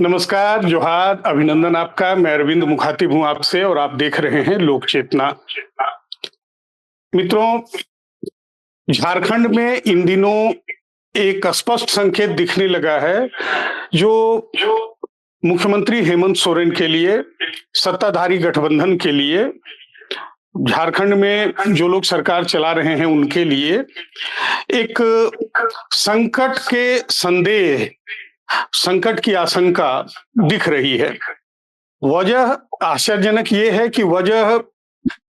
नमस्कार, जोहार, अभिनंदन आपका। मैं अरविंद मुखातिब हूँ आपसे और आप देख रहे हैं लोक चेतना। मित्रों, झारखंड में इन दिनों एक स्पष्ट संकेत दिखने लगा है, जो मुख्यमंत्री हेमंत सोरेन के लिए, सत्ताधारी गठबंधन के लिए, झारखंड में जो लोग सरकार चला रहे हैं उनके लिए एक संकट के संदेह, संकट की आशंका दिख रही है। वजह आश्चर्यजनक ये है कि वजह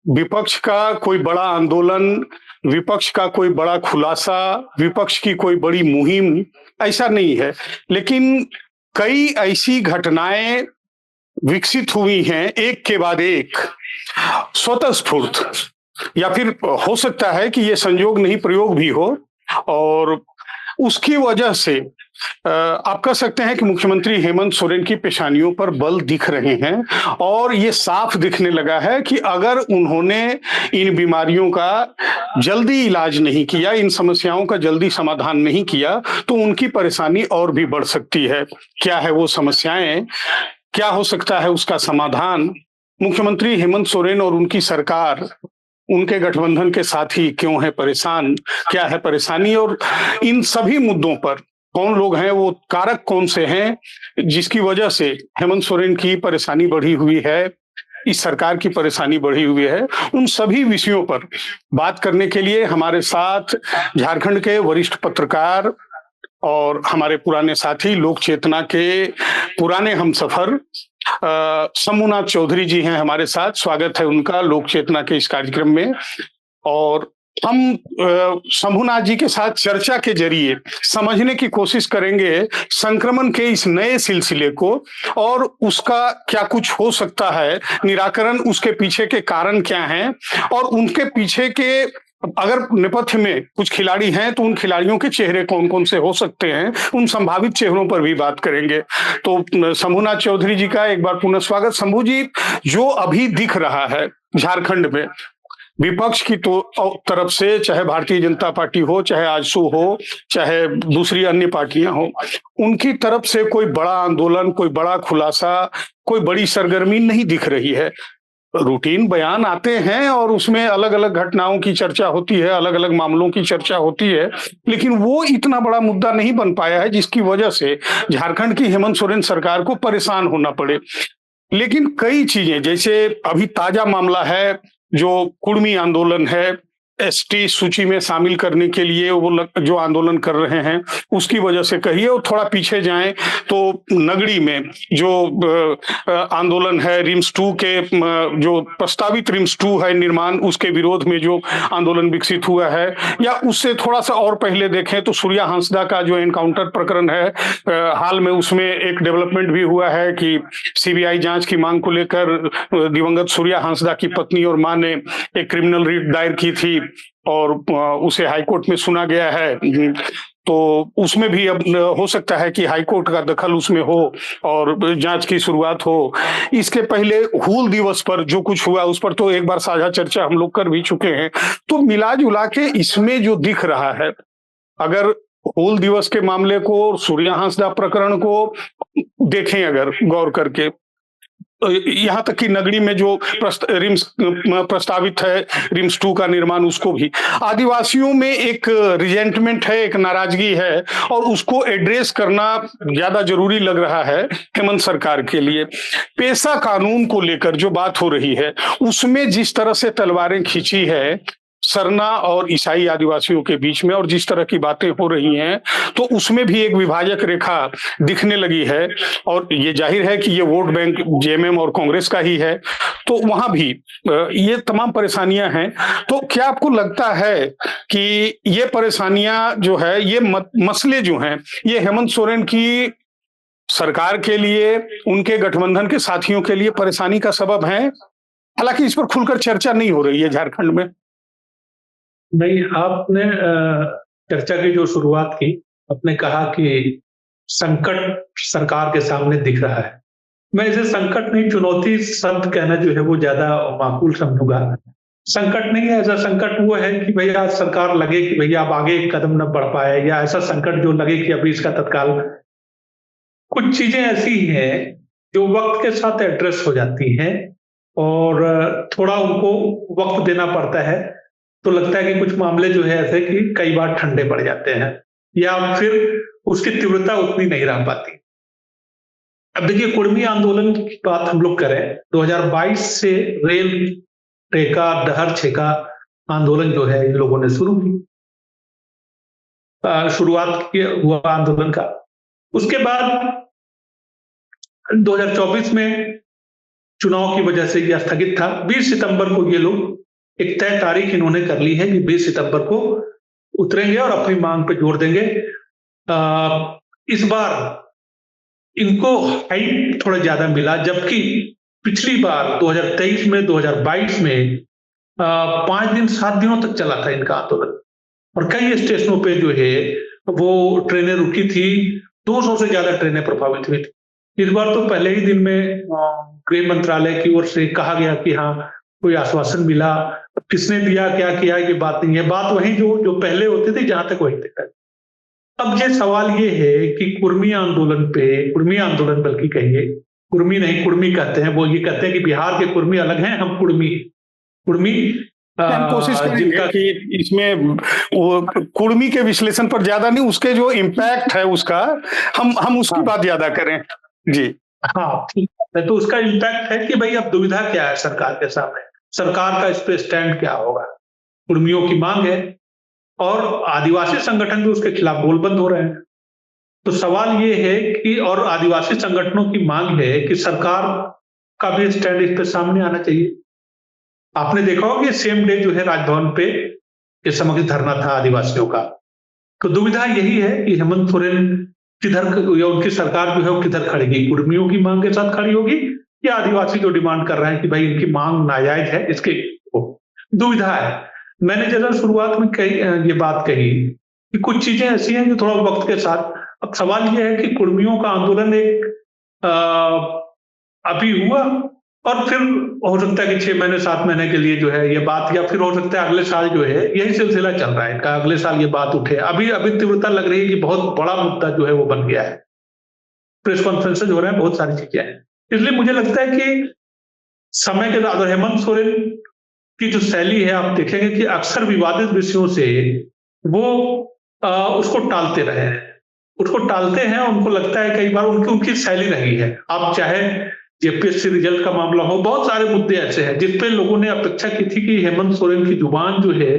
विपक्ष का कोई बड़ा आंदोलन, विपक्ष का कोई बड़ा खुलासा, विपक्ष की कोई बड़ी मुहिम ऐसा नहीं है, लेकिन कई ऐसी घटनाएं विकसित हुई हैं एक के बाद एक, स्वतःस्फूर्त, या फिर हो सकता है कि ये संयोग नहीं प्रयोग भी हो, और उसकी वजह से आप कह सकते हैं कि मुख्यमंत्री हेमंत सोरेन की पेशानियों पर बल दिख रहे हैं और ये साफ दिखने लगा है कि अगर उन्होंने इन बीमारियों का जल्दी इलाज नहीं किया, इन समस्याओं का जल्दी समाधान नहीं किया, तो उनकी परेशानी और भी बढ़ सकती है। क्या है वो समस्याएं, क्या हो सकता है उसका समाधान, मुख्यमंत्री हेमंत सोरेन और उनकी सरकार, उनके गठबंधन के साथी क्यों है परेशान, क्या है परेशानी, और इन सभी मुद्दों पर कौन लोग हैं, वो कारक कौन से हैं जिसकी वजह से हेमंत सोरेन की परेशानी बढ़ी हुई है, इस सरकार की परेशानी बढ़ी हुई है, उन सभी विषयों पर बात करने के लिए हमारे साथ झारखंड के वरिष्ठ पत्रकार और हमारे पुराने साथी, लोक चेतना के पुराने हमसफर शंभुनाथ चौधरी जी हैं हमारे साथ। स्वागत है उनका लोक चेतना के इस कार्यक्रम में। और हम शंभुनाथ जी के साथ चर्चा के जरिए समझने की कोशिश करेंगे संक्रमण के इस नए सिलसिले को, और उसका क्या कुछ हो सकता है निराकरण, उसके पीछे के कारण क्या हैं, और उनके पीछे के अगर नेपथ्य में कुछ खिलाड़ी हैं तो उन खिलाड़ियों के चेहरे कौन कौन से हो सकते हैं, उन संभावित चेहरों पर भी बात करेंगे। तो शंभुनाथ चौधरी जी का एक बार पुनः स्वागत। शंभू जी, जो अभी दिख रहा है झारखंड में विपक्ष की तो तरफ से, चाहे भारतीय जनता पार्टी हो, चाहे आजसू हो, चाहे दूसरी अन्य पार्टियां हो, उनकी तरफ से कोई बड़ा आंदोलन, कोई बड़ा खुलासा, कोई बड़ी सरगर्मी नहीं दिख रही है। रूटीन बयान आते हैं और उसमें अलग अलग घटनाओं की चर्चा होती है, अलग अलग मामलों की चर्चा होती है, लेकिन वो इतना बड़ा मुद्दा नहीं बन पाया है जिसकी वजह से झारखंड की हेमंत सोरेन सरकार को परेशान होना पड़े। लेकिन कई चीजें, जैसे अभी ताजा मामला है जो कुर्मी आंदोलन है, एसटी सूची में शामिल करने के लिए वो जो आंदोलन कर रहे हैं उसकी वजह से कहिए, और थोड़ा पीछे जाएं तो नगड़ी में जो आंदोलन है, रिम्स 2 के जो प्रस्तावित रिम्स 2 है निर्माण, उसके विरोध में जो आंदोलन विकसित हुआ है, या उससे थोड़ा सा और पहले देखें तो सूर्या हांसदा का जो एनकाउंटर प्रकरण है, हाल में उसमें एक डेवलपमेंट भी हुआ है कि सीबीआई जांच की मांग को लेकर दिवंगत सूर्या हांसदा की पत्नी और मां ने एक क्रिमिनल रिट दायर की थी और उसे हाईकोर्ट में सुना गया है। तो उसमें भी अब हो सकता है कि हाईकोर्ट का दखल उसमें हो और जांच की शुरुआत हो। इसके पहले हूल दिवस पर जो कुछ हुआ उस पर तो एक बार साझा चर्चा हम लोग कर भी चुके हैं। तो मिला जुला के इसमें जो दिख रहा है, अगर हूल दिवस के मामले को, सूर्या हांसदा प्रकरण को देखें अगर गौर करके, यहाँ तक कि नगरी में जो रिम्स प्रस्तावित है, रिम्स 2 का निर्माण, उसको भी आदिवासियों में एक रिजेंटमेंट है, एक नाराजगी है, और उसको एड्रेस करना ज्यादा जरूरी लग रहा है हेमंत सरकार के लिए। पेशा कानून को लेकर जो बात हो रही है उसमें जिस तरह से तलवारें खींची है सरना और ईसाई आदिवासियों के बीच में, और जिस तरह की बातें हो रही हैं, तो उसमें भी एक विभाजक रेखा दिखने लगी है, और ये जाहिर है कि ये वोट बैंक जेएमएम और कांग्रेस का ही है, तो वहां भी ये तमाम परेशानियां हैं। तो क्या आपको लगता है कि ये परेशानियां जो है, ये मसले जो हैं, ये हेमंत सोरेन की सरकार के लिए, उनके गठबंधन के साथियों के लिए परेशानी का सबब है? हालांकि इस पर खुलकर चर्चा नहीं हो रही है झारखंड में। नहीं, आपने चर्चा की जो शुरुआत की, आपने कहा कि संकट सरकार के सामने दिख रहा है। मैं इसे संकट नहीं, चुनौती शब्द कहना जो है वो ज्यादा माकूल समझूंगा। संकट नहीं है, ऐसा संकट वो है कि भैया सरकार लगे कि भैया अब आगे एक कदम न बढ़ पाए, या ऐसा संकट जो लगे कि अभी इसका तत्काल कुछ चीजें ऐसी हैं जो वक्त के साथ एड्रेस हो जाती हैं और थोड़ा उनको वक्त देना पड़ता है। तो लगता है कि कुछ मामले जो है ऐसे कि कई बार ठंडे पड़ जाते हैं या फिर उसकी तीव्रता उतनी नहीं रह पाती। अब देखिए, कुर्मी आंदोलन की बात हम लोग करें, 2022 से रेल टेका डहर छेका आंदोलन जो है इन लोगों ने शुरू की, शुरुआत हुआ आंदोलन का। उसके बाद 2024 में चुनाव की वजह से यह स्थगित था। 20 सितंबर को ये लोग एक तय तारीख इन्होंने कर ली है कि 20 सितंबर को उतरेंगे और अपनी मांग पे जोर देंगे। इस बार इनको हाइप थोड़ा ज्यादा मिला, जबकि पिछली बार 2023 में 2022 में 5 दिन 7 दिनों तक चला था इनका आंदोलन और कई स्टेशनों पे जो है वो ट्रेनें रुकी थी, 200 से ज्यादा ट्रेनें प्रभावित हुई थी। इस बार तो पहले ही दिन में गृह मंत्रालय की ओर से कहा गया कि हाँ, कोई आश्वासन मिला। किसने दिया, क्या किया, ये बात नहीं है। बात वही जो पहले होती थी, जहां तक वही तक। अब ये सवाल ये है कि कुर्मी आंदोलन बल्कि कहिए, कुर्मी नहीं कुर्मी कहते हैं, वो ये कहते हैं कि बिहार के कुर्मी अलग हैं, हम कुर्मी कुर्मी हम कोशिश करेंगे जिनका कि इसमें वो कुर्मी के विश्लेषण पर ज्यादा नहीं, उसके जो इम्पैक्ट है उसका हम उसकी बात ज्यादा करें। जी हाँ, ठीक है। तो उसका इम्पैक्ट है कि भाई अब दुविधा क्या है सरकार के सामने, सरकार का इस पे स्टैंड क्या होगा। कुर्मियों की मांग है और आदिवासी संगठन भी उसके खिलाफ गोलबंद हो रहे हैं। तो सवाल ये है कि और आदिवासी संगठनों की मांग है कि सरकार का भी स्टैंड इस पे सामने आना चाहिए। आपने देखा होगा कि सेम डे जो है राजभवन पे ये समग्र धरना था आदिवासियों का। तो दुविधा यही है कि हेमंत सोरेन किधर या उनकी सरकार जो है वो किधर खड़ेगी, कुर्मियों की मांग के साथ खड़ी होगी या आदिवासी जो डिमांड कर रहे हैं कि भाई इनकी मांग नाजायज है, इसके दुविधा है। मैंने जरा शुरुआत में ये बात कही कि कुछ चीजें ऐसी हैं जो थोड़ा वक्त के साथ। अब सवाल ये है कि कुर्मियों का आंदोलन एक अभी हुआ और फिर हो सकता है कि 6 महीने 7 महीने के लिए जो है ये बात, या फिर हो सकता है अगले साल जो है यही सिलसिला चल रहा है इनका, अगले साल ये बात उठे। अभी अभी तीव्रता लग रही है कि बहुत बड़ा मुद्दा जो है वो बन गया है, प्रेस कॉन्फ्रेंसेज हो रहे हैं, बहुत सारी चीजें हैं। इसलिए मुझे लगता है कि समय के साथ हेमंत सोरेन की जो शैली है, आप देखेंगे कि अक्सर विवादित विषयों से वो उसको टालते रहे हैं, उसको टालते हैं। उनको लगता है कई बार उनकी शैली रही है। आप चाहे जेपीएससी रिजल्ट का मामला हो, बहुत सारे मुद्दे ऐसे हैं जिस पे लोगों ने अपेक्षा की थी कि हेमंत सोरेन की जुबान जो है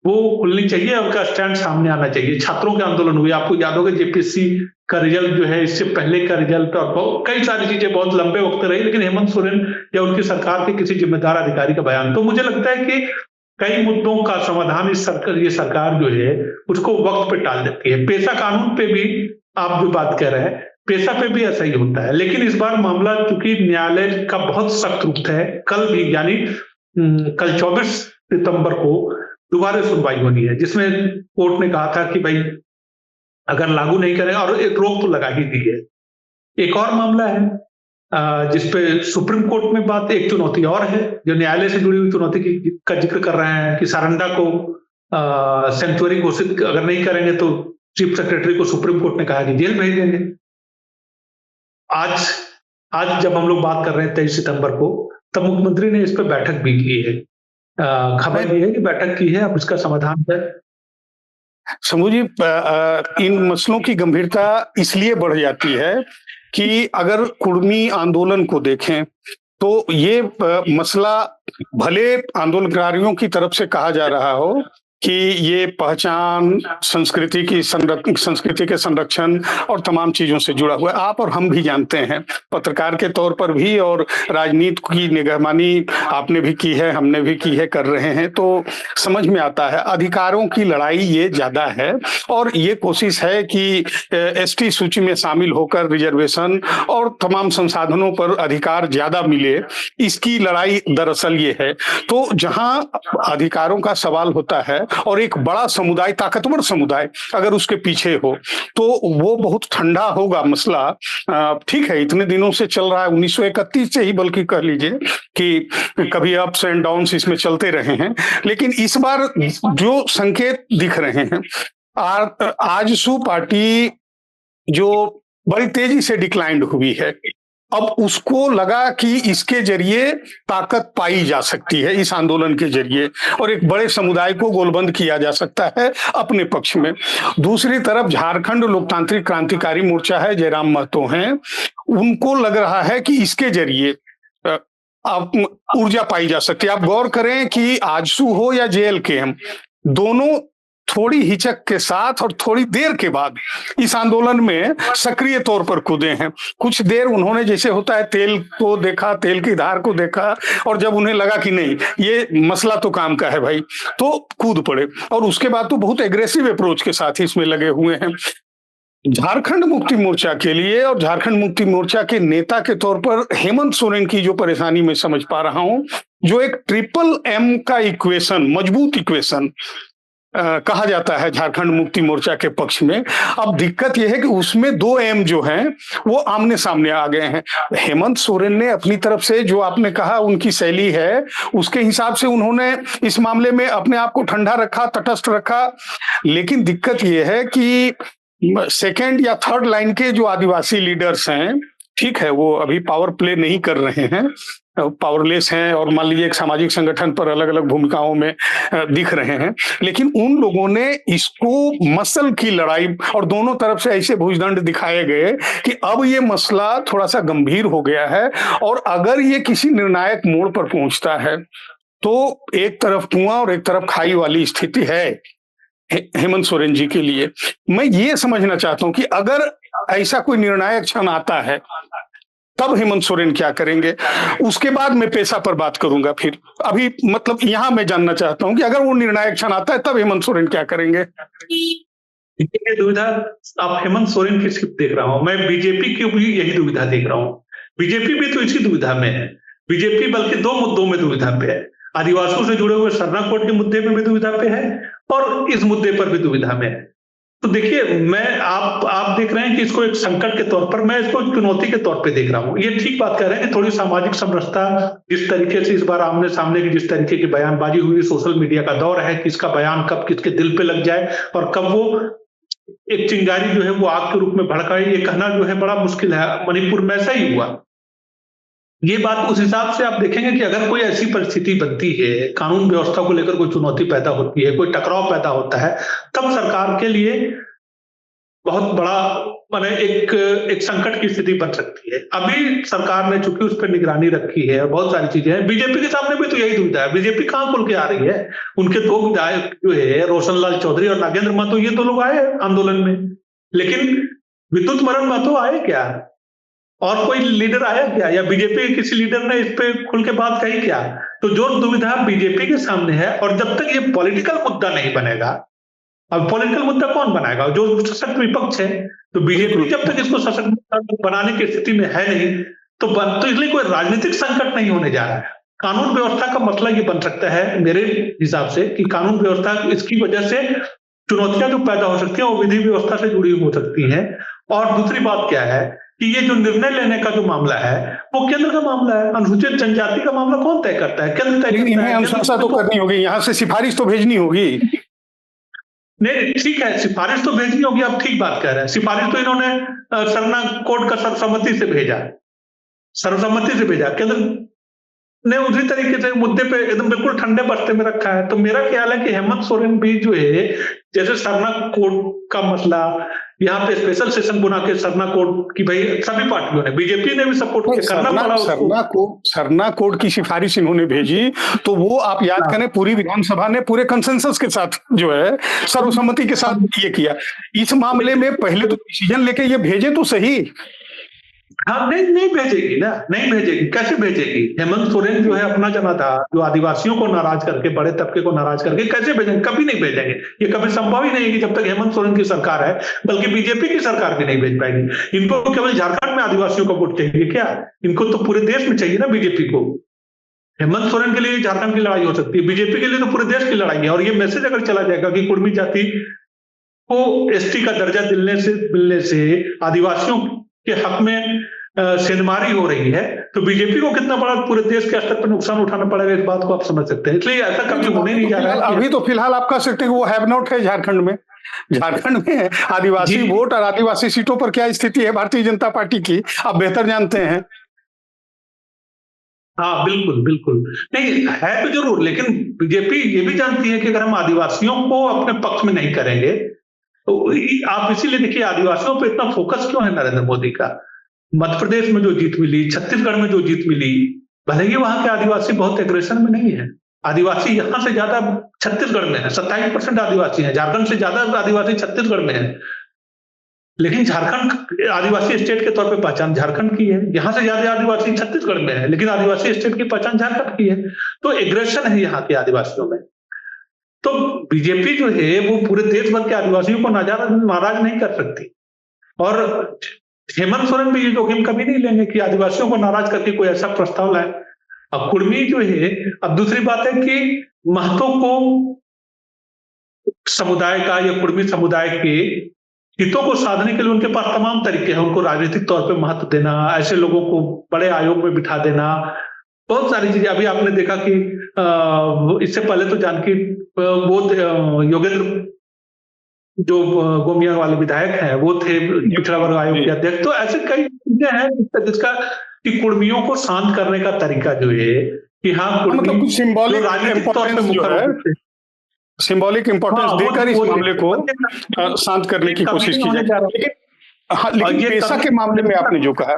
वो खुलनी चाहिए, उनका स्टैंड सामने आना चाहिए। छात्रों के आंदोलन हुए, आपको याद होगा जेपीएससी का रिजल्ट जो है, इससे पहले का रिजल्ट और कई सारी चीजें बहुत लंबे वक्त रही, लेकिन हेमंत सोरेन या उनकी सरकार के किसी जिम्मेदार अधिकारी का बयान। तो मुझे लगता है कि कई मुद्दों का समाधान ये सरकार जो है उसको वक्त पे टाल देती है। पेशा कानून पे भी आप जो बात कह रहे हैं, पेशा पे भी ऐसा ही होता है। लेकिन इस बार मामला चूंकि न्यायालय का बहुत सख्त रुख है, कल भी यानी कल 24 सितंबर को दोबारा सुनवाई होनी है, जिसमें कोर्ट ने कहा था कि भाई अगर लागू नहीं करें, और एक रोक तो लगा ही दी है। एक और मामला है जिसपे सुप्रीम कोर्ट में बात, एक चुनौती और है जो न्यायालय से जुड़ी हुई चुनौती का जिक्र कर रहे हैं कि सारंडा को सेंचुरी घोषित अगर नहीं करेंगे तो चीफ सेक्रेटरी को सुप्रीम कोर्ट ने कहा कि जेल भेज देंगे। आज आज जब हम लोग बात कर रहे हैं 23 सितंबर को, तब मुख्यमंत्री ने इस पर बैठक भी की है। खबर ये है कि बैठक की है, अब इसका समाधान है। शंभू जी, इन मसलों की गंभीरता इसलिए बढ़ जाती है कि अगर कुर्मी आंदोलन को देखें तो ये मसला भले आंदोलनकारियों की तरफ से कहा जा रहा हो कि ये पहचान, संस्कृति के संरक्षण और तमाम चीजों से जुड़ा हुआ है। आप और हम भी जानते हैं, पत्रकार के तौर पर भी, और राजनीति की निगरानी आपने भी की है, हमने भी की है, कर रहे हैं, तो समझ में आता है अधिकारों की लड़ाई ये ज्यादा है। और ये कोशिश है कि एसटी सूची में शामिल होकर रिजर्वेशन और तमाम संसाधनों पर अधिकार ज्यादा मिले, इसकी लड़ाई दरअसल ये है। तो जहां अधिकारों का सवाल होता है और एक बड़ा समुदाय, ताकतवर समुदाय अगर उसके पीछे हो, तो वो बहुत ठंडा होगा मसला। ठीक है, इतने दिनों से चल रहा है, 1931 से ही बल्कि कह लीजिए कि कभी अप्स एंड डाउन्स इसमें चलते रहे हैं, लेकिन इस बार जो संकेत दिख रहे हैं, आजसू पार्टी जो बड़ी तेजी से डिक्लाइंड हुई है। अब उसको लगा कि इसके जरिए ताकत पाई जा सकती है, इस आंदोलन के जरिए, और एक बड़े समुदाय को गोलबंद किया जा सकता है अपने पक्ष में। दूसरी तरफ झारखंड लोकतांत्रिक क्रांतिकारी मोर्चा है, जयराम महतो हैं, उनको लग रहा है कि इसके जरिए आप ऊर्जा पाई जा सकती है। आप गौर करें कि आजसू हो या जेएलकेएम, दोनों थोड़ी हिचक के साथ और थोड़ी देर के बाद इस आंदोलन में सक्रिय तौर पर कूदे हैं। कुछ देर उन्होंने, जैसे होता है, तेल को देखा, तेल की धार को देखा, और जब उन्हें लगा कि नहीं ये मसला तो काम का है भाई, तो कूद पड़े, और उसके बाद तो बहुत एग्रेसिव अप्रोच के साथ इसमें लगे हुए हैं। झारखंड मुक्ति मोर्चा के लिए और झारखंड मुक्ति मोर्चा के नेता के तौर पर हेमंत सोरेन की जो परेशानी मैं समझ पा रहा हूं, जो एक ट्रिपल एम का इक्वेशन, मजबूत इक्वेशन कहा जाता है झारखंड मुक्ति मोर्चा के पक्ष में, अब दिक्कत यह है कि उसमें दो एम जो हैं वो आमने सामने आ गए हैं। हेमंत सोरेन ने अपनी तरफ से, जो आपने कहा उनकी शैली है, उसके हिसाब से उन्होंने इस मामले में अपने आप को ठंडा रखा, तटस्थ रखा, लेकिन दिक्कत यह है कि सेकेंड या थर्ड लाइन के जो आदिवासी लीडर्स हैं, ठीक है, वो अभी पावर प्ले नहीं कर रहे हैं, पावरलेस हैं, और मान लीजिए एक सामाजिक संगठन पर अलग अलग भूमिकाओं में दिख रहे हैं, लेकिन उन लोगों ने इसको मसल की लड़ाई, और दोनों तरफ से ऐसे भुजदंड दिखाए गए कि अब ये मसला थोड़ा सा गंभीर हो गया है, और अगर ये किसी निर्णायक मोड़ पर पहुंचता है तो एक तरफ कुआं और एक तरफ खाई वाली स्थिति है हेमंत सोरेन जी के लिए। मैं ये समझना चाहता हूं कि अगर ऐसा कोई निर्णायक क्षण आता है तब हेमंत सोरेन क्या करेंगे, उसके बाद मैं पेशा पर बात करूंगा। फिर अभी मतलब यहां मैं जानना चाहता हूं कि अगर वो निर्णायक क्षण आता है तब हेमंत सोरेन क्या करेंगे। ये दुविधा आप हेमंत सोरेन की सिर्फ देख रहा हूं, मैं बीजेपी की भी यही दुविधा देख रहा हूं। बीजेपी भी तो इसी दुविधा में है। बीजेपी बल्कि दो मुद्दों में दुविधा पे है, आदिवासियों से जुड़े हुए सरना कोड के मुद्दे में भी दुविधा पे है और इस मुद्दे पर भी दुविधा में है। तो देखिए, मैं आप देख रहे हैं कि इसको एक संकट के तौर पर, मैं इसको चुनौती के तौर पे देख रहा हूं। ये ठीक बात कह रहे हैं कि थोड़ी सामाजिक समरसता, जिस तरीके से इस बार आमने सामने की जिस तरीके की बयानबाजी हुई, सोशल मीडिया का दौर है, किसका बयान कब किसके दिल पे लग जाए और कब वो एक चिंगारी जो है वो आग के रूप में भड़काए, ये कहना जो है बड़ा मुश्किल है। मणिपुर में ऐसा ही हुआ। ये बात उस हिसाब से आप देखेंगे कि अगर कोई ऐसी परिस्थिति बनती है, कानून व्यवस्था को लेकर कोई चुनौती पैदा होती है, कोई टकराव पैदा होता है, तब सरकार के लिए बहुत बड़ा माने एक संकट की स्थिति बन सकती है। अभी सरकार ने चूंकि उस पर निगरानी रखी है, बहुत सारी चीजें हैं। बीजेपी के सामने भी तो यही दुविधा है। बीजेपी कहां खुल के आ रही है? उनके दो विधायक जो है, रोशन लाल चौधरी और नागेंद्र महतो, ये दो लोग आए आंदोलन में, लेकिन विद्युत मरण महतो आए क्या? और कोई लीडर आया क्या? या बीजेपी के किसी लीडर ने इस पे खुल के बात कही क्या? तो जो दुविधा बीजेपी के सामने है, और जब तक ये पॉलिटिकल मुद्दा नहीं बनेगा, अब पॉलिटिकल मुद्दा कौन बनाएगा? जो सशक्त विपक्ष है। तो बीजेपी जब तक इसको सशक्त बनाने की स्थिति में है नहीं, तो इसलिए कोई राजनीतिक संकट नहीं होने जा रहा है। कानून व्यवस्था का मसला ये बन सकता है मेरे हिसाब से कि कानून व्यवस्था, इसकी वजह से चुनौतियां जो पैदा हो सकती हैं वो विधि व्यवस्था से जुड़ी हो सकती हैं। और दूसरी बात क्या है कि ये जो निर्णय लेने का जो मामला है वो केंद्र का मामला है। अनुसूचित जनजाति का मामला कौन तय करता है? केंद्र तय करता है। अनुशंसा तो करनी होगी, यहाँ से सिफारिश तो भेजनी होगी। नहीं, ठीक है, सिफारिश तो भेजनी होगी, आप ठीक बात कह रहे हैं। सिफारिश तो इन्होंने सरना कोड का सर्वसम्मति से भेजा, सर्वसम्मति से भेजा। केंद्र ने उसी तरीके से मुद्दे पे एकदम बिल्कुल ठंडे बस्ते में रखा है। तो मेरा ख्याल है कि हेमंत सोरेन भी जो है, जैसे सरना कोड का मसला, यहाँ पे स्पेशल सेशन बुला के सरना कोड की भाई सभी पार्टियों ने, बीजेपी ने भी सपोर्ट किया, करना पड़ा। सरना कोड की सिफारिश इन्होंने भेजी, तो वो आप याद करें पूरी विधानसभा ने पूरे कंसेंसस के साथ जो है, सर्वसम्मति के साथ ये किया। इस मामले में पहले तो डिसीजन लेके ये भेजे तो सही। हाँ, नहीं भेजेगी ना, नहीं भेजेगी। कैसे भेजेगी? हेमंत सोरेन जो है अपना जना था, जो आदिवासियों को नाराज करके, बड़े तबके को नाराज करके कैसे भेजेंगे? कभी नहीं भेजेंगे। ये कभी संभव ही नहीं है कि जब तक हेमंत सोरेन की सरकार है, बल्कि बीजेपी की सरकार भी नहीं भेज पाएगी। इनको केवल झारखंड में आदिवासियों का वोट चाहिए क्या? इनको तो पूरे देश में चाहिए ना बीजेपी को। हेमंत सोरेन के लिए झारखंड की लड़ाई हो सकती है, बीजेपी के लिए तो पूरे देश की लड़ाई है। और ये मैसेज अगर चला जाएगा कि कुर्मी जाति को एसटी का दर्जा मिलने से आदिवासियों के हक में सेंधमारी हो रही है, तो बीजेपी को कितना बड़ा पूरे देश के स्तर पर नुकसान उठाना पड़ेगा, इस बात को आप समझ सकते हैं। इसलिए ऐसा कभी होने नहीं जा रहा है। अभी तो फिलहाल आप कह सकते हैं कि वो हैव नॉट है झारखंड में, झारखंड में आदिवासी जी। वोट और आदिवासी सीटों पर क्या स्थिति है भारतीय जनता पार्टी की, आप बेहतर जानते हैं। हाँ, बिल्कुल, बिल्कुल। नहीं, है तो ज़रूर, लेकिन बीजेपी ये भी जानती है कि अगर हम आदिवासियों को अपने पक्ष में नहीं करेंगे, तो आप इसीलिए देखिए आदिवासियों पे इतना फोकस क्यों है नरेंद्र मोदी का? मध्य प्रदेश में जो जीत मिली, छत्तीसगढ़ में जो जीत मिली, भले ही वहाँ के आदिवासी बहुत एग्रेशन में नहीं है। आदिवासी यहाँ से ज़्यादा छत्तीसगढ़ में है, 27% आदिवासी हैं, झारखंड से ज़्यादा आदिवासी छत्तीसगढ़ में है। लेकिन झारखंड आदिवासी स्टेट के तौर पे पहचान झारखंड की है, यहाँ से ज्यादा आदिवासी छत्तीसगढ़ में है, लेकिन आदिवासी स्टेट की पहचान झारखंड की है। तो एग्रेशन है यहाँ के आदिवासियों में। तो बीजेपी जो है वो पूरे देश भर के आदिवासियों को नाराज नहीं कर सकती। और हेमंत सोरेन भी ये जोखिम कभी नहीं लेंगे कि आदिवासियों को नाराज करके कोई ऐसा प्रस्ताव लाए। अब कुर्मी जो है, अब दूसरी बात है कि महतो को समुदाय का या कुर्मी समुदाय के हितों को साधने के लिए उनके पास तमाम तरीके हैं। उनको राजनीतिक तौर पे महत्व देना, ऐसे लोगों को बड़े आयोग में बिठा देना, बहुत सारी चीजें। अभी आपने देखा कि इससे पहले तो जानकी योगेंद्र जो गोमिया वाले विधायक हैं वो थे पिछड़ा वर्ग आयोग के अध्यक्ष। तो ऐसे कई चीजें हैं जिसका कि कुर्मियों को शांत करने का तरीका जो है कि हाँ, मतलब कुछ जो राजनीतिक तौर पे मुखर सिंबॉलिक इंपॉर्टेंस देकर इस मामले को शांत करने की कोशिश की जाए। लेकिन हाँ, लेकिन पेशा के मामले में आपने जो कहा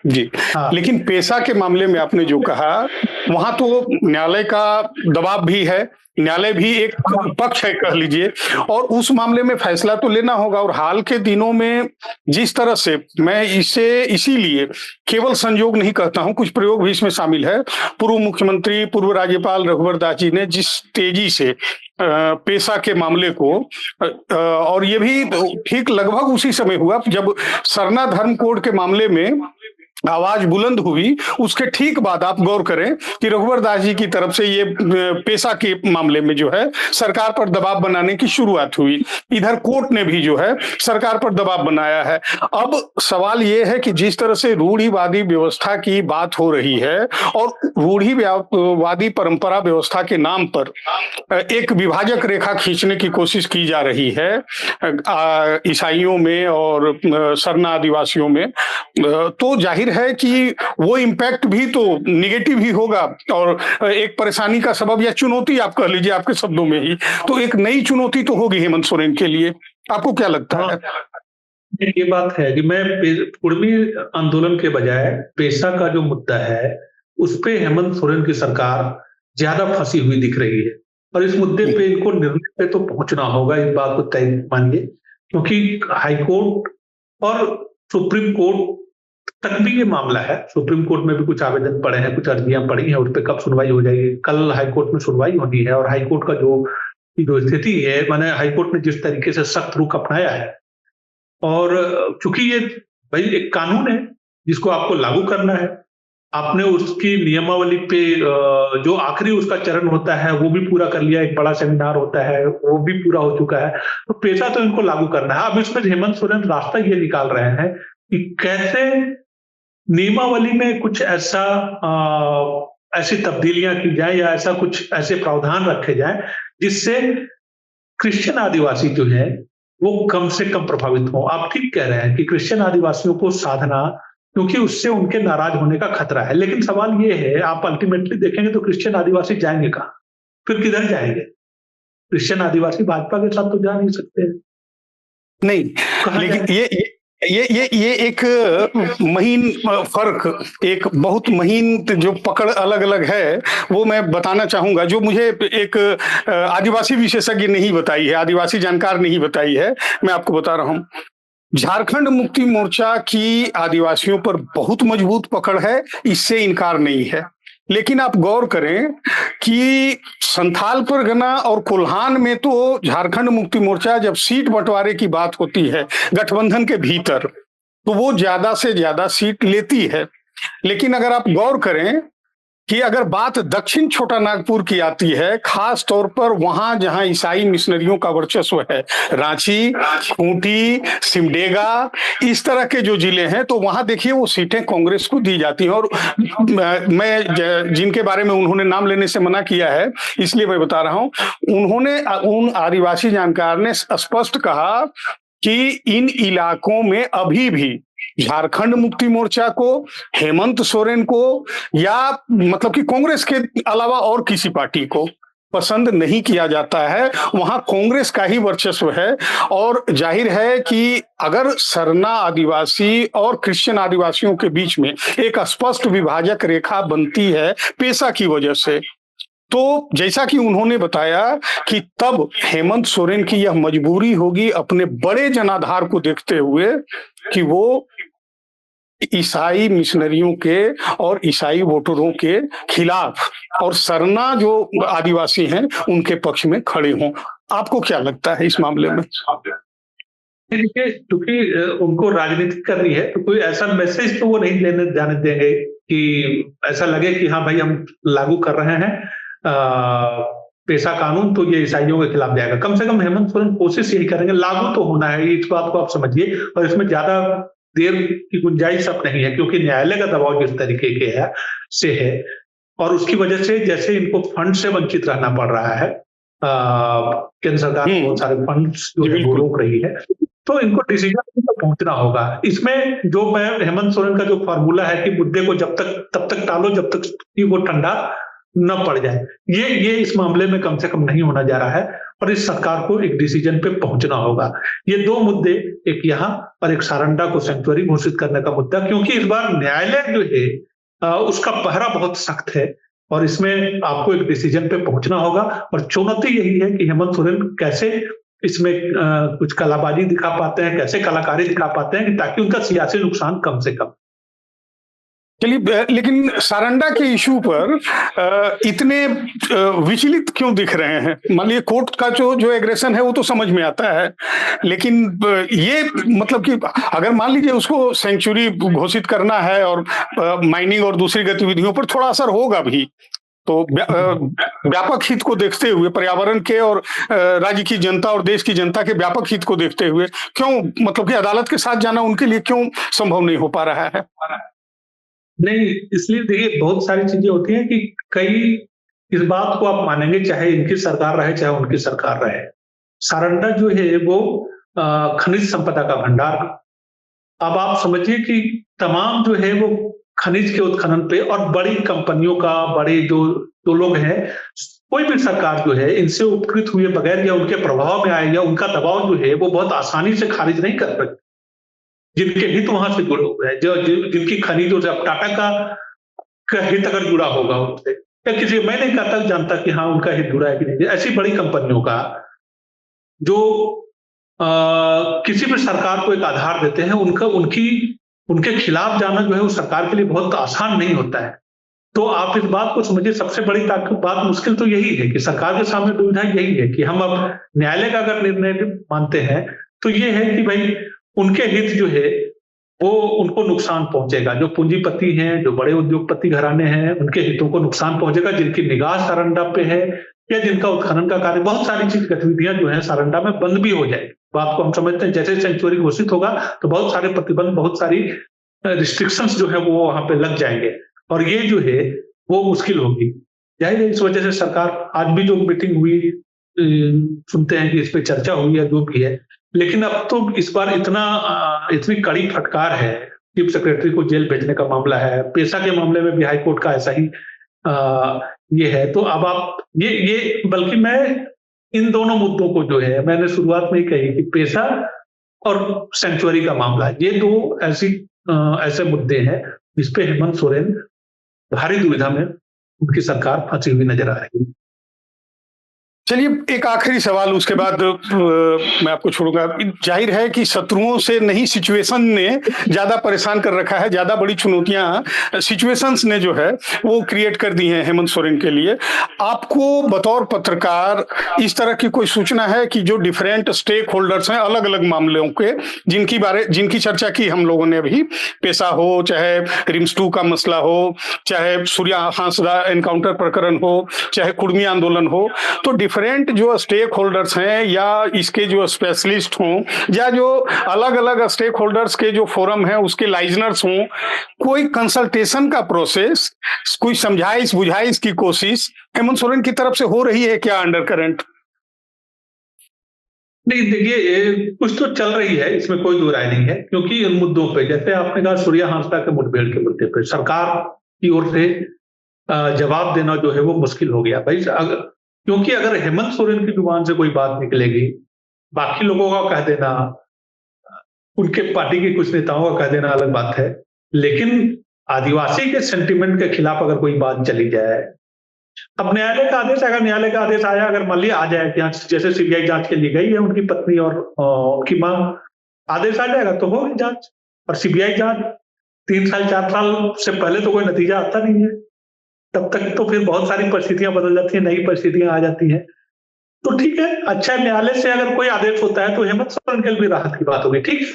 जी, लेकिन पेशा के मामले में आपने जो कहा, वहां तो न्यायालय का दबाव भी है, न्यायालय भी एक पक्ष है कह लीजिए, और उस मामले में फैसला तो लेना होगा। और हाल के दिनों में जिस तरह से, मैं इसे इसीलिए केवल संयोग नहीं कहता हूं, कुछ प्रयोग भी इसमें शामिल है। पूर्व मुख्यमंत्री, पूर्व राज्यपाल रघुवर दास जी ने जिस तेजी से पेशा के मामले को, और ये भी ठीक लगभग उसी समय हुआ जब सरना धर्म कोड के मामले में आवाज बुलंद हुई, उसके ठीक बाद आप गौर करें कि रघुवर दास जी की तरफ से ये पेशा के मामले में जो है सरकार पर दबाव बनाने की शुरुआत हुई। इधर कोर्ट ने भी जो है सरकार पर दबाव बनाया है। अब सवाल ये है कि जिस तरह से रूढ़िवादी व्यवस्था की बात हो रही है और रूढ़िवादी परंपरा व्यवस्था के नाम पर एक विभाजक रेखा खींचने की कोशिश की जा रही है ईसाइयों में और सरना आदिवासियों में, तो जाहिर है कि वो इम्पैक्ट भी तो निगेटिव ही होगा और एक परेशानी का सबब या चुनौती आप कह लीजिए आपके शब्दों में ही, तो एक नई चुनौती तो होगी हेमंत सोरेन के लिए। आपको क्या लगता है? ये बात है कि मैं कुर्मी आंदोलन के बजाय पेशा का जो मुद्दा है उस पे हेमंत सोरेन की सरकार ज्यादा फंसी हुई दिख रही है, और इस मुद्दे पे इनको निर्णय पे तो पहुंचना होगा, इस बात को तय मानिए, क्योंकि हाईकोर्ट और सुप्रीम कोर्ट तक भी ये मामला है। सुप्रीम कोर्ट में भी कुछ आवेदन पड़े हैं, कुछ अर्जियां पड़ी हैं, उस पर कब सुनवाई हो जाएगी। कल हाईकोर्ट में सुनवाई होनी है, और हाईकोर्ट का जो स्थिति है, माने हाईकोर्ट ने जिस तरीके से सख्त रुख अपनाया है, और चूंकि ये भाई एक कानून है जिसको आपको लागू करना है, आपने उसकी नियमावली पे जो आखिरी उसका चरण होता है वो भी पूरा कर लिया, एक बड़ा सेमिनार होता है वो भी पूरा हो चुका है, तो पेशा तो इनको लागू करना है। अब इसमें हेमंत सोरेन रास्ता ये निकाल रहे हैं कि कैसे नियमावली में कुछ ऐसी तब्दीलियां की जाए या ऐसा कुछ ऐसे प्रावधान रखे जाए जिससे क्रिश्चियन आदिवासी जो है वो कम से कम प्रभावित हो। आप ठीक कह रहे हैं कि क्रिश्चियन आदिवासियों को साधना, क्योंकि उससे उनके नाराज होने का खतरा है। लेकिन सवाल ये है, आप अल्टीमेटली देखेंगे तो क्रिश्चियन आदिवासी जाएंगे कहाँ, फिर किधर जाएंगे? क्रिश्चियन आदिवासी भाजपा के साथ तो जा नहीं सकते नहीं, लेकिन ये एक महीन फर्क, एक बहुत महीन जो पकड़ अलग अलग है वो मैं बताना चाहूंगा, जो मुझे एक आदिवासी विशेषज्ञ नहीं बताई है, आदिवासी जानकार नहीं बताई है, मैं आपको बता रहा हूं। झारखंड मुक्ति मोर्चा की आदिवासियों पर बहुत मजबूत पकड़ है, इससे इनकार नहीं है। लेकिन आप गौर करें कि संथाल परगना और कोल्हान में तो झारखंड मुक्ति मोर्चा जब सीट बंटवारे की बात होती है गठबंधन के भीतर, तो वो ज्यादा से ज्यादा सीट लेती है। लेकिन अगर आप गौर करें कि अगर बात दक्षिण छोटा नागपुर की आती है, खास तौर पर वहां जहां ईसाई मिशनरियों का वर्चस्व है, रांची, खूंटी, सिमडेगा, इस तरह के जो जिले हैं, तो वहां देखिए वो सीटें कांग्रेस को दी जाती हैं। और जिनके बारे में उन्होंने नाम लेने से मना किया है, इसलिए मैं बता रहा हूं, उन्होंने उन आदिवासी जानकार ने स्पष्ट कहा कि इन इलाकों में अभी भी झारखंड मुक्ति मोर्चा को, हेमंत सोरेन को, या मतलब कि कांग्रेस के अलावा और किसी पार्टी को पसंद नहीं किया जाता है। वहां कांग्रेस का ही वर्चस्व है। और जाहिर है कि अगर सरना आदिवासी और क्रिश्चियन आदिवासियों के बीच में एक स्पष्ट विभाजक रेखा बनती है पेशा की वजह से, तो जैसा कि उन्होंने बताया कि तब हेमंत सोरेन की यह मजबूरी होगी अपने बड़े जनाधार को देखते हुए कि वो ईसाई मिशनरियों के और ईसाई वोटरों के खिलाफ और सरना जो आदिवासी हैं उनके पक्ष में खड़े हों। आपको क्या लगता है इस मामले में? देखिए, क्योंकि उनको राजनीति करनी है, तो कोई ऐसा मैसेज तो वो नहीं लेने जाने देंगे कि ऐसा लगे कि हाँ भाई हम लागू कर रहे हैं पेशा कानून, तो ये ईसाइयों के खिलाफ जाएगा। कम से कम हेमंत सोरेन कोशिश यही करेंगे, लागू तो होना है, इस बात को आप समझिए। और इसमें ज्यादा देर की गुंजाइश अब नहीं है, क्योंकि न्यायालय का दबाव जिस तरीके के है और उसकी वजह से जैसे इनको फंड से वंचित रहना पड़ रहा है, केंद्र सरकार बहुत सारे फंड्स जो है वो रोक रही है, तो इनको डिसीजन तक पहुंचना होगा। इसमें जो मैं हेमंत सोरेन का जो फार्मूला है कि मुद्दे को तब तक टालो जब तक कि वो ठंडा न पड़ जाए, ये इस मामले में कम से कम नहीं होना जा रहा है। और इस सरकार को एक डिसीजन पे पहुंचना होगा। ये दो मुद्दे, एक यहाँ और एक सारंडा को सेंचुरी घोषित करने का मुद्दा, क्योंकि इस बार न्यायालय जो है उसका पहरा बहुत सख्त है और इसमें आपको एक डिसीजन पे पहुंचना होगा। और चुनौती यही है कि हेमंत सोरेन कैसे इसमें कुछ कलाबाजी दिखा पाते हैं, कैसे कलाकारी दिखा पाते हैं, ताकि उनका सियासी नुकसान कम से कम। चलिए, लेकिन सारंडा के इशू पर इतने विचलित क्यों दिख रहे हैं? मान लीजिए कोर्ट का जो एग्रेशन है वो तो समझ में आता है, लेकिन ये मतलब कि अगर मान लीजिए उसको सेंचुरी घोषित करना है और माइनिंग और दूसरी गतिविधियों पर थोड़ा असर होगा भी, तो व्यापक हित को देखते हुए, पर्यावरण के और राज्य की जनता और देश की जनता के व्यापक हित को देखते हुए क्यों मतलब कि अदालत के साथ जाना उनके लिए क्यों संभव नहीं हो पा रहा है? नहीं, इसलिए देखिए बहुत सारी चीजें होती हैं कि कई इस बात को आप मानेंगे चाहे इनकी सरकार रहे चाहे उनकी सरकार रहे, सारंडा जो है वो खनिज संपदा का भंडार। अब आप समझिए कि तमाम जो है वो खनिज के उत्खनन पे और बड़ी कंपनियों का, बड़े जो लोग हैं, कोई भी सरकार जो है इनसे उपकृत हुए बगैर या उनके प्रभाव में आए या उनका दबाव जो है वो बहुत आसानी से खारिज नहीं कर सकती। जिनके हित वहां से जुड़े हुए हैं, जिनकी खनिजों से, अब टाटा का हित अगर जुड़ा होगा उनसे, या किसी, मैं नहीं कहता जानता कि हाँ उनका हित जुड़ा है कि नहीं, ऐसी बड़ी कंपनियों का जो किसी भी सरकार को एक आधार देते हैं, उनके खिलाफ जाना जो है वो सरकार के लिए बहुत आसान नहीं होता है। तो आप इस बात को समझिए, सबसे बड़ी बात मुश्किल तो यही है कि सरकार के सामने दुविधा यही है कि हम अब न्यायालय का अगर निर्णय मानते हैं तो ये है कि भाई उनके हित जो है वो उनको नुकसान पहुंचेगा। जो पूंजीपति हैं, जो बड़े उद्योगपति घराने हैं, उनके हितों को नुकसान पहुंचेगा, जिनकी निगाह सारंडा पे है या जिनका उत्खनन का कार्य, बहुत सारी चीज गतिविधियां जो है सारंडा में बंद भी हो जाएगी। बात को हम समझते हैं, जैसे सेंचुरी घोषित होगा तो बहुत सारे प्रतिबंध, बहुत सारी रिस्ट्रिक्शंस जो है वो वहां पे लग जाएंगे और ये जो है वो मुश्किल होगी। जाहिर है इस वजह से सरकार, आज भी जो मीटिंग हुई, सुनते हैं कि इस पे चर्चा हुई है, जो भी है, लेकिन अब तो इस बार इतनी कड़ी फटकार है, चीफ सेक्रेटरी को जेल भेजने का मामला है, पेशा के मामले में भी हाईकोर्ट का ऐसा ही ये है। तो अब आप ये बल्कि मैं इन दोनों मुद्दों को जो है, मैंने शुरुआत में ही कही कि पेशा और सेंचुरी का मामला, ये दो ऐसे मुद्दे हैं जिसपे हेमंत सोरेन भारी दुविधा में उनकी सरकार फंसी हुई नजर आ रही है। चलिए, एक आखिरी सवाल, उसके बाद मैं आपको छोड़ूंगा। जाहिर है कि शत्रुओं से नहीं, सिचुएशन ने ज्यादा परेशान कर रखा है, ज्यादा बड़ी चुनौतियां सिचुएशंस ने जो है वो क्रिएट कर दी हैं हेमंत सोरेन के लिए। आपको बतौर पत्रकार इस तरह की कोई सूचना है कि जो डिफरेंट स्टेक होल्डर्स हैं अलग अलग मामलों के, जिनकी चर्चा की हम लोगों ने अभी, पेशा हो, चाहे रिम्स 2 का मसला हो, चाहे सूर्या हांसदा एनकाउंटर प्रकरण हो, चाहे कुर्मी आंदोलन हो, तो डिफरेंट जो स्टेक होल्डर्स हैं या इसके जो स्पेशलिस्ट हों या जो अलग अलग स्टेक होल्डर्स के जो फोरम हैं उसके लाइजनर्स हों, कोई कंसल्टेशन का प्रोसेस, कोई समझाइश बुझाइश की कोशिश हेमंत सोरेन की तरफ से हो रही है क्या अंडर करंट? नहीं, देखिए, कुछ तो चल रही है, इसमें कोई दो राय नहीं है, क्योंकि इन मुद्दों पे, जैसे आपने कहा सूर्या हांसदा के मुठभेड़ के मुद्दे पे सरकार की ओर से जवाब देना जो है वो मुश्किल हो गया भाई। क्योंकि अगर हेमंत सोरेन की जुबान से कोई बात निकलेगी, बाकी लोगों का कह देना, उनके पार्टी के कुछ नेताओं का कह देना अलग बात है, लेकिन आदिवासी के सेंटिमेंट के खिलाफ अगर कोई बात चली जाए, अब न्यायालय का आदेश, अगर न्यायालय का आदेश आया, अगर मान लिया आ जाए कि जैसे सीबीआई जांच के लिए गई है उनकी पत्नी और उनकी मां, आदेश आ जाएगा तो होगी जांच। और सीबीआई जांच 3 साल 4 साल से पहले तो कोई नतीजा आता नहीं है, तब तक तो फिर बहुत सारी परिस्थितियां बदल जाती हैं, नई परिस्थितियां आ जाती हैं। तो ठीक है, अच्छा, न्यायालय से अगर कोई आदेश होता है तो हेमंत सोरेन के लिए भी राहत की बात होगी। ठीक,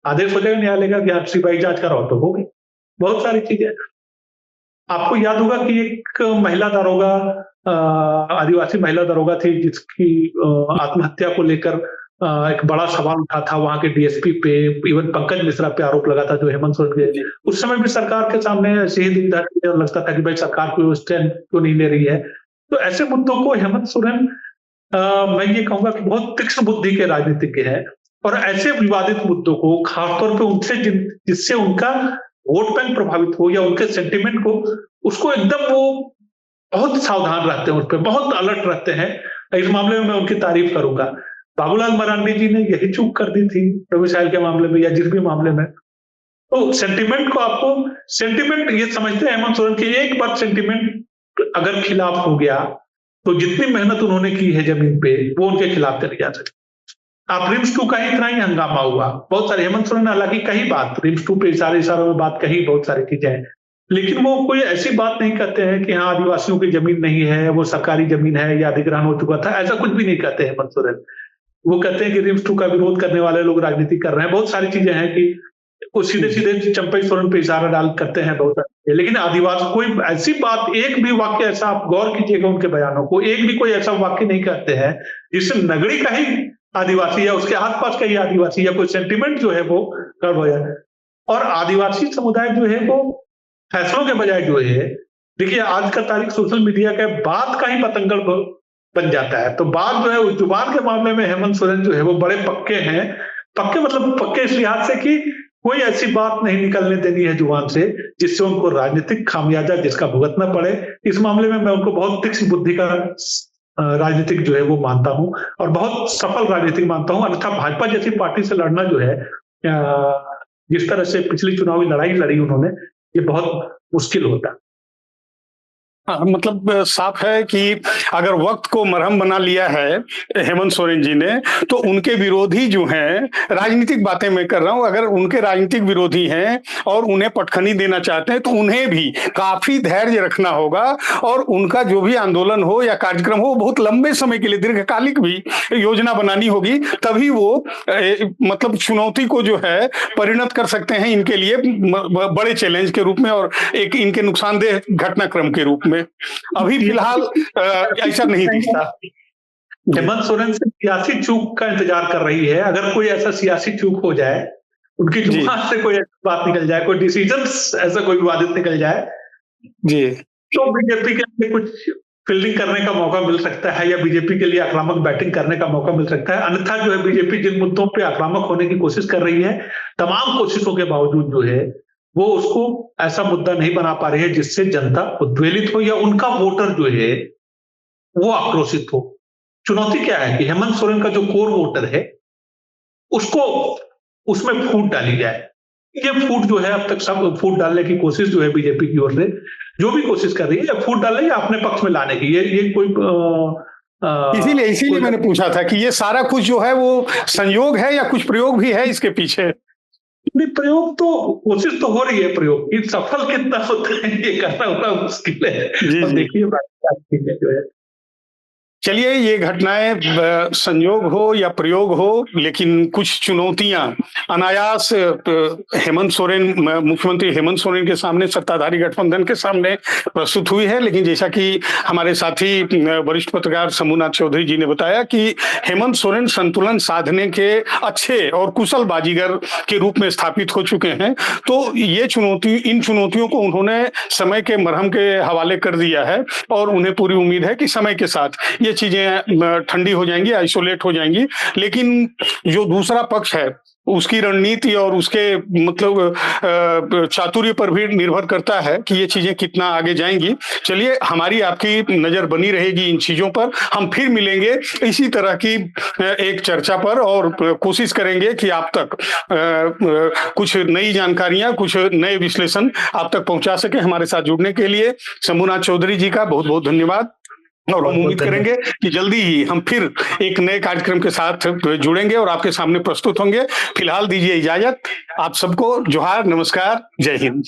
आदेश हो जाएगा न्यायालय का कि आप सीबीआई जांच कराओ तो होगी, बहुत सारी चीजें। आपको याद होगा कि एक महिला दारोगा, आदिवासी महिला दारोगा थी, जिसकी आत्महत्या को लेकर एक बड़ा सवाल उठा था वहां के डीएसपी पे, इवन पंकज मिश्रा पे आरोप लगा था जो हेमंत सोरेन के। उस समय भी सरकार के सामने ऐसे ही लगता था कि भाई सरकार कोई स्टैंड क्यों नहीं ले रही है। तो ऐसे मुद्दों को हेमंत सोरेन, मैं ये कहूंगा कि बहुत तीक्ष्ण बुद्धि के राजनीतिज्ञ हैं, और ऐसे विवादित मुद्दों को खासतौर पे उनसे जिससे उनका वोट बैंक प्रभावित हो या उनके सेंटिमेंट को, उसको एकदम वो बहुत सावधान रहते हैं, उस पर बहुत अलर्ट रहते हैं। इस मामले में मैं उनकी तारीफ करूंगा। बाबूलाल मरांडी जी ने यही चूक कर दी थी मिसाइल के मामले में या जिस भी मामले में। तो सेंटिमेंट को, आपको सेंटिमेंट ये समझते हैं हेमंत सोरेन की, एक बार सेंटिमेंट अगर खिलाफ हो गया तो जितनी मेहनत उन्होंने की है जमीन पे वो उनके खिलाफ चली जा सकती। आप रिम्स 2 का ही इतना ही हंगामा हुआ, बहुत सारे हेमंत सोरेन ने हालांकि कही बात, रिम्स 2 पे इशारों में बात कही, बहुत सारी चीजें, लेकिन वो कोई ऐसी बात नहीं कहते हैं कि हाँ आदिवासियों की जमीन नहीं है, वो सरकारी जमीन है या अधिग्रहण हो चुका था, ऐसा कुछ भी नहीं कहते हेमंत सोरेन। वो कहते हैं कि रिम्स 2 का विरोध करने वाले लोग राजनीति कर रहे हैं, बहुत सारी चीजें हैं कि वो सीधे सीधे चंपई सोरेन पे इशारा डाल करते हैं बहुत सारे। लेकिन आदिवासी कोई ऐसी बात, एक भी वाक्य ऐसा, आप गौर कीजिएगा उनके बयानों को, एक भी कोई ऐसा वाक्य नहीं कहते हैं जिससे नगरी का ही आदिवासी या उसके आसपास का ही आदिवासी या कोई सेंटिमेंट जो है वो गड़बड़ हो जाए। और आदिवासी समुदाय जो है वो फैसलों के बजाय जो है, देखिए आज का तारीख सोशल मीडिया का बात का ही पतंगड़ बन जाता है। तो बात जो है उस जुबान के मामले में हेमंत सोरेन जो है वो बड़े पक्के हैं। पक्के मतलब पक्के इस लिहाज से कि कोई ऐसी बात नहीं निकलने देनी है जुबान से जिससे उनको राजनीतिक खामियाजा जिसका भुगतना पड़े। इस मामले में मैं उनको बहुत तीक्ष्ण बुद्धि का राजनीतिक जो है वो मानता हूं और बहुत सफल राजनीतिक मानता हूं। अन्यथा भाजपा जैसी पार्टी से लड़ना जो है, जिस तरह से पिछली चुनावी लड़ाई लड़ी उन्होंने, ये बहुत मुश्किल होता। मतलब साफ है कि अगर वक्त को मरहम बना लिया है हेमंत सोरेन जी ने, तो उनके विरोधी जो हैं, राजनीतिक बातें मैं कर रहा हूं, अगर उनके राजनीतिक विरोधी हैं और उन्हें पटखनी देना चाहते हैं तो उन्हें भी काफी धैर्य रखना होगा और उनका जो भी आंदोलन हो या कार्यक्रम हो बहुत लंबे समय के लिए दीर्घकालिक भी योजना बनानी होगी, तभी वो मतलब चुनौती को जो है परिणत कर सकते हैं इनके लिए बड़े चैलेंज के रूप में और एक इनके नुकसानदेह घटनाक्रम के रूप में। अभी फिलहाल ऐसा नहीं दिखता। हेमंत सोरेन से सियासी चूक का इंतजार कर रही है। अगर कोई ऐसा सियासी चूक हो जाए, उनकी जुबान से कोई ऐसी बात निकल जाए, कोई डिसीजन ऐसा कोई विवादित निकल जाए जी, तो बीजेपी के लिए कुछ फील्डिंग करने का मौका मिल सकता है या बीजेपी के लिए आक्रामक बैटिंग करने का मौका मिल सकता है। अन्यथा जो है बीजेपी जिन मुद्दों पे आक्रामक होने की कोशिश कर रही है, तमाम कोशिशों के बावजूद जो है वो उसको ऐसा मुद्दा नहीं बना पा रही है जिससे जनता उद्वेलित हो या उनका वोटर जो है वो आक्रोशित हो। चुनौती क्या है कि हेमंत सोरेन का जो कोर वोटर है उसको उसमें फूट डाली जाए। ये फूट जो है अब तक सब फूट डालने की कोशिश जो है बीजेपी की ओर से जो भी कोशिश कर रही है, फूट डालने या अपने पक्ष में लाने की, ये कोई इसीलिए इसीलिए मैंने पूछा था कि ये सारा कुछ जो है वो संयोग है या कुछ प्रयोग भी है इसके पीछे। नहीं, प्रयोग तो कोशिश तो हो रही है प्रयोग की, सफल कितना होता है ये कहना बड़ा मुश्किल है। जी अब जी। देखिए बाकी चीजें जो है। चलिए, ये घटनाएं संयोग हो या प्रयोग हो, लेकिन कुछ चुनौतियां अनायास हेमंत सोरेन, मुख्यमंत्री हेमंत सोरेन के सामने, सत्ताधारी गठबंधन के सामने प्रस्तुत हुई है। लेकिन जैसा कि हमारे साथी वरिष्ठ पत्रकार शंभुनाथ चौधरी जी ने बताया कि हेमंत सोरेन संतुलन साधने के अच्छे और कुशल बाजीगर के रूप में स्थापित हो चुके हैं। तो ये इन चुनौतियों को उन्होंने समय के मरहम के हवाले कर दिया है और उन्हें पूरी उम्मीद है कि समय के साथ ये चीजें ठंडी हो जाएंगी, आइसोलेट हो जाएंगी। लेकिन जो दूसरा पक्ष है उसकी रणनीति और उसके मतलब चातुर्य पर भी निर्भर करता है कि ये चीजें कितना आगे जाएंगी। चलिए, हमारी आपकी नजर बनी रहेगी इन चीजों पर। हम फिर मिलेंगे इसी तरह की एक चर्चा पर और कोशिश करेंगे कि आप तक कुछ नई जानकारियां, कुछ नए विश्लेषण आप तक पहुंचा सके। हमारे साथ जुड़ने के लिए शंभुनाथ चौधरी जी का बहुत बहुत धन्यवाद और हम उम्मीद करेंगे कि जल्दी ही हम फिर एक नए कार्यक्रम के साथ जुड़ेंगे और आपके सामने प्रस्तुत होंगे। फिलहाल दीजिए इजाजत। आप सबको जोहार, नमस्कार, जय हिंद।